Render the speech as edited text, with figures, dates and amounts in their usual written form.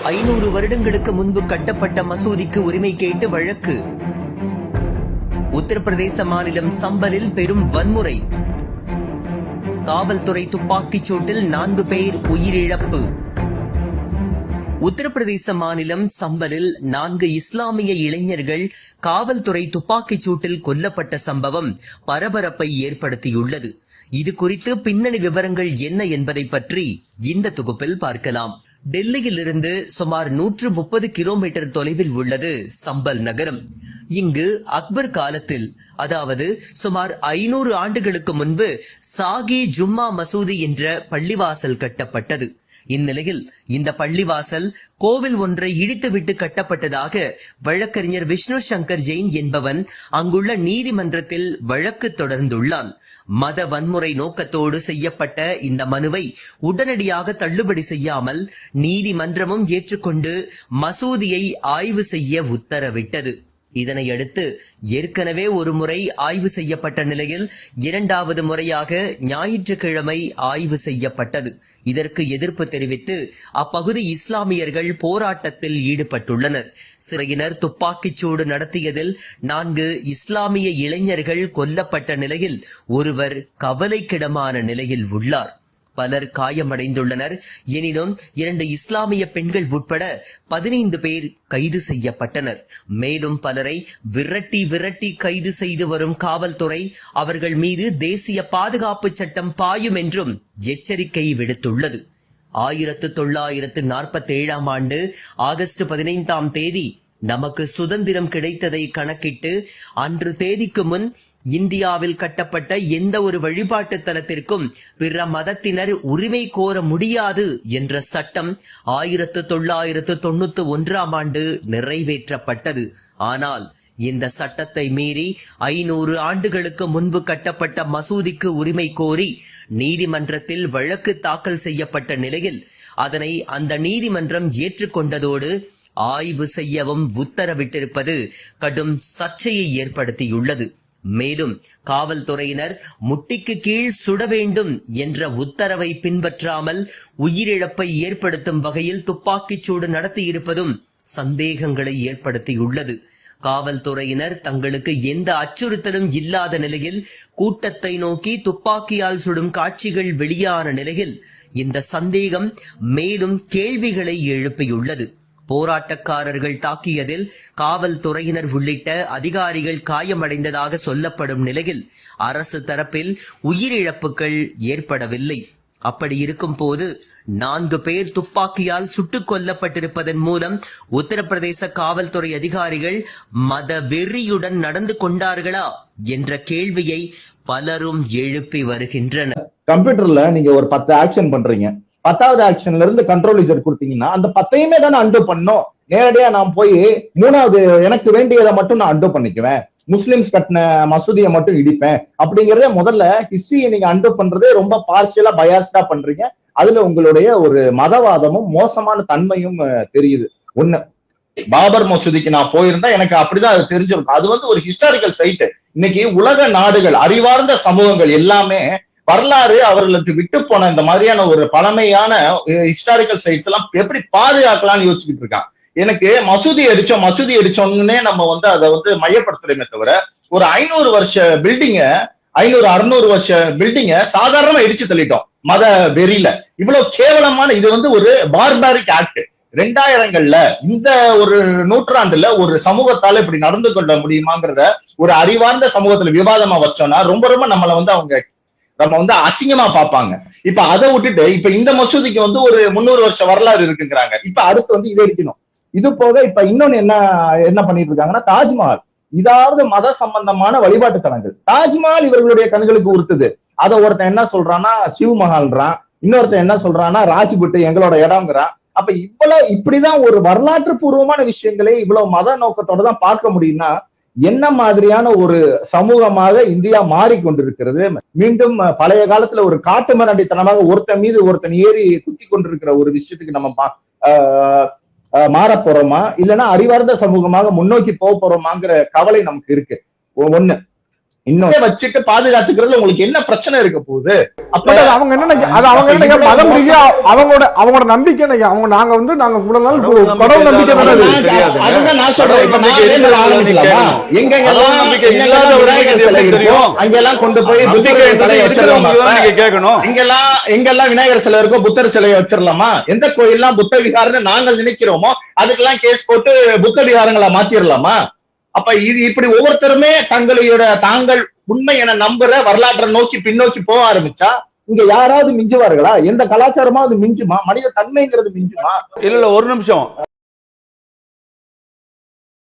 500 வருடங்களுக்கு முன்பு கட்டப்பட்ட மசூதிக்கு உரிமை கேட்டு வழக்கு. உத்தரப்பிரதேச மாநிலம் சம்பலில் பெரும் வன்முறை. காவல்துறை துப்பாக்கிச் சூட்டில் 4 பேர் உயிரிழப்பு. உத்தரப்பிரதேச மாநிலம் சம்பலில் 4 இஸ்லாமிய இளைஞர்கள் காவல்துறை துப்பாக்கிச் சூட்டில் கொல்லப்பட்ட சம்பவம் பரபரப்பை ஏற்படுத்தியுள்ளது. இது குறித்து பின்னணி விவரங்கள் என்ன என்பதை பற்றி இந்த தொகுப்பில் பார்க்கலாம். டெல்லியிலிருந்து சுமார் 130 கிலோமீட்டர் தொலைவில் உள்ளது சம்பல் நகரம். இங்கு அக்பர் காலத்தில், அதாவது சுமார் 500 ஆண்டுகளுக்கு முன்பு சாகி ஜும்மா மசூதி என்ற பள்ளிவாசல் கட்டப்பட்டது. இந்நிலையில் இந்த பள்ளிவாசல் கோவில் ஒன்றை இடித்துவிட்டு கட்டப்பட்டதாக வழக்கறிஞர் விஷ்ணு சங்கர் ஜெயின் என்பவன் அங்குள்ள நீதிமன்றத்தில் வழக்கு தொடர்ந்துள்ளான். மத வன்முறை நோக்கத்தோடு செய்யப்பட்ட இந்த மனுவை உடனடியாக தள்ளுபடி செய்யாமல் நீதிமன்றமும் ஏற்றுக்கொண்டு மசூதியை ஆய்வு செய்ய உத்தரவிட்டது. இதனையடுத்து ஏற்கனவே ஒரு முறை ஆய்வு செய்யப்பட்ட நிலையில் 2வது முறையாக ஞாயிற்றுக்கிழமை ஆய்வு செய்யப்பட்டது. இதற்கு எதிர்ப்பு தெரிவித்து அப்பகுதி இஸ்லாமியர்கள் போராட்டத்தில் ஈடுபட்டுள்ளனர். சிறையினர் துப்பாக்கிச்சூடு நடத்தியதில் 4 இஸ்லாமிய இளைஞர்கள் கொல்லப்பட்ட நிலையில் ஒருவர் கவலைக்கிடமான நிலையில் உள்ளார். பலர் காயமடைந்துள்ளனர். எனினும் 2 இஸ்லாமிய பெண்கள் உட்பட 15 பேர் கைது செய்யப்பட்டனர். மேலும் பலரை விரட்டி கைது செய்து வரும் காவல்துறை அவர்கள் மீது தேசிய பாதுகாப்பு சட்டம் பாயும் என்றும் எச்சரிக்கை விடுத்துள்ளது. 1947ஆம் ஆண்டு ஆகஸ்ட் 15ஆம் தேதி நமக்கு சுதந்திரம் கிடைத்ததை கணக்கிட்டு அன்று தேதிக்கு முன் இந்தியாவில் கட்டப்பட்ட எந்த ஒரு வழிபாட்டு தலத்திற்கும் பிற மதத்தினர் உரிமை கோர முடியாது என்ற சட்டம் 1991ஆம் ஆண்டு நிறைவேற்றப்பட்டது. ஆனால் இந்த சட்டத்தை மீறி 500 ஆண்டுகளுக்கு முன்பு கட்டப்பட்ட மசூதிக்கு உரிமை கோரி நீதிமன்றத்தில் வழக்கு தாக்கல் செய்யப்பட்ட நிலையில் அதனை அந்த நீதிமன்றம் ஏற்றுக்கொண்டதோடு ஆய்வு செய்யவும் உத்தரவிட்டிருப்பது கடும் சர்ச்சையை ஏற்படுத்தியுள்ளது. மேலும் காவல்துறையினர் முட்டிக்கு கீழ் சுட வேண்டும் என்ற உத்தரவை பின்பற்றாமல் உயிரிழப்பை ஏற்படுத்தும் வகையில் துப்பாக்கிச்சூடு நடத்தியிருப்பதும் சந்தேகங்களை ஏற்படுத்தியுள்ளது. காவல்துறையினர் தங்களுக்கு எந்த அச்சுறுத்தலும் இல்லாத நிலையில் கூட்டத்தை நோக்கி துப்பாக்கியால் சுடும் காட்சிகள் வெளியான நிலையில் இந்த சந்தேகம் மேலும் கேள்விகளை எழுப்பியுள்ளது. போராட்டக்காரர்கள் தாக்கியதில் காவல்துறையினர் உள்ளிட்ட அதிகாரிகள் காயமடைந்ததாக சொல்லப்படும் நிலையில் அரசு தரப்பில் உயிரிழப்புகள் ஏற்படவில்லை. அப்படி இருக்கும் போது 4 பேர் துப்பாக்கியால் சுட்டுக் கொல்லப்பட்டிருப்பதன் மூலம் உத்தரப்பிரதேச காவல்துறை அதிகாரிகள் மத வெறியுடன் நடந்து கொண்டார்களா என்ற கேள்வியை பலரும் எழுப்பி வருகின்றனர். கம்ப்யூட்டர்ல நீங்க ஒரு 10 ஆக்ஷன் பண்றீங்க, 10வது ஆக்ஷன்ல இருந்து கண்ட்ரோல் யூசர் கொடுத்தீங்கன்னா அந்த 10ஐயுமே தானே அன்டூ பண்ணும். நேரடியா நான் போய் 3வது எனக்கு வேண்டியதை மட்டும் நான் அன்டூ பண்ணிக்குவேன், முஸ்லிம்ஸ் கட்டின மசூதியை மட்டும் இடிப்பேன் அப்படிங்கறத முதல்ல ஹிஸ்டரியை நீங்க அன்டூ பண்றதே ரொம்ப பார்ஷியலா பயாஸ்டா பண்றீங்க. அதுல உங்களுடைய ஒரு மதவாதமும் மோசமான தன்மையும் தெரியுது. ஒண்ணு, பாபர் மசூதிக்கு நான் போயிருந்தா எனக்கு அப்படிதான் அது தெரிஞ்சிருக்கும். அது ஒரு ஹிஸ்டாரிக்கல் சைட். இன்னைக்கு உலக நாடுகள், அறிவார்ந்த சமூகங்கள் எல்லாமே வரலாறு அவர்களுக்கு விட்டு போன இந்த மாதிரியான ஒரு பழமையான ஹிஸ்டாரிக்கல் சைட்ஸ் எல்லாம் எப்படி பாதுகாக்கலாம்னு யோசிச்சுக்கிட்டு இருக்கான். எனக்கு மசூதி அடிச்சோன்னே நம்ம அதை மையப்படுத்துறோமே தவிர ஒரு 500 வருஷ பில்டிங்க, 500-600 வருஷ பில்டிங்க சாதாரணமா இடிச்சு தள்ளிட்டோம் மத வெறியில. இவ்வளவு கேவலமான இது ஒரு பார்பாரிக் ஆக்ட். 2000கள்ல இந்த ஒரு நூற்றாண்டுல ஒரு சமூகத்தால இப்படி நடந்து கொள்ள முடியுமாங்கிறத ஒரு அறிவார்ந்த சமூகத்துல விவாதமா வச்சோம்னா ரொம்ப ரொம்ப நம்மள நம்ம அசிங்கமா பார்ப்பாங்க. இப்ப அதை விட்டுட்டு இப்ப இந்த மசூதிக்கு ஒரு 300 வருஷ வரலாறு இருக்குங்கிறாங்க. இப்ப அடுத்து இதை இருக்கணும். இது போக இப்ப இன்னொன்னு என்ன பண்ணிட்டு இருக்காங்கன்னா, தாஜ்மஹால், இதாவது மத சம்பந்தமான வழிபாட்டு தலங்கள். தாஜ்மஹால் இவர்களுடைய கண்களுக்கு உறுத்துது. அதை ஒருத்தன் என்ன சொல்றான்னா சிவமஹால்ன்றான், இன்னொருத்தன் என்ன சொல்றான்னா ராஜ்புட் எங்களோட இடம்ங்கிறான். அப்ப இப்படிதான் ஒரு வரலாற்று பூர்வமான விஷயங்களே இவ்வளவு மத நோக்கத்தோட தான் பார்க்க முடியும்னா என்ன மாதிரியான ஒரு சமூகமாக இந்தியா மாறிக்கொண்டிருக்கிறது. மீண்டும் பழைய காலத்துல ஒரு காட்டு மிராண்டித்தனமாக ஒருத்தன் மீது ஒருத்தன் ஏறி குத்தி கொண்டிருக்கிற ஒரு விஷயத்துக்கு நம்ம மாற போறோமா, இல்லைன்னா அறிவார்ந்த சமூகமாக முன்னோக்கி போக போறோமாங்கிற கவலை நமக்கு இருக்கு. ஒண்ணு. இன்னும் வச்சுட்டு பாதுகாத்துக்கிறதுல உங்களுக்கு என்ன பிரச்சனை இருக்க போகுது? அப்ப பட் அது அவங்க என்ன அது அவங்க என்ன மதம் ரீதியா அவங்களோட நம்பிக்கை என்ன? அவங்க நாங்க வந்து நாங்க இவ்வளவு நாள் கடவுள் நம்பிக்கை வராது. அதுதான் நான் சொல்றேன். இப்ப நான் ஆரம்பிக்கலாமா? எங்கெங்கெல்லாம் விநாயகர் சிலை இருக்கோ அங்கெல்லாம் கொண்டு போய் புத்தர் சிலையை வச்சிடலாமா? எங்கெல்லாம் விநாயகர் சிலை இருக்கோ புத்தர் சிலையை வச்சிடலாமா? எந்த கோயில்லாம் புத்த விகாரம்னு நாங்கள் நினைக்கிறோமோ அதுக்கெல்லாம் கேஸ் போட்டு புத்த விகாரங்களா மாத்திரலாமா? அப்ப இது இப்படி ஒவ்வொருத்தருமே தாங்கள் உண்மை என நம்புற வரலாற்றை நோக்கி பின்னோக்கி போக ஆரம்பிச்சா இங்க யாராவது மிஞ்சுவார்களா? எந்த கலாச்சாரமா அது மிஞ்சுமா? மனித தன்மைங்கிறது மிஞ்சுமா? இல்ல ஒரு நிமிஷம்.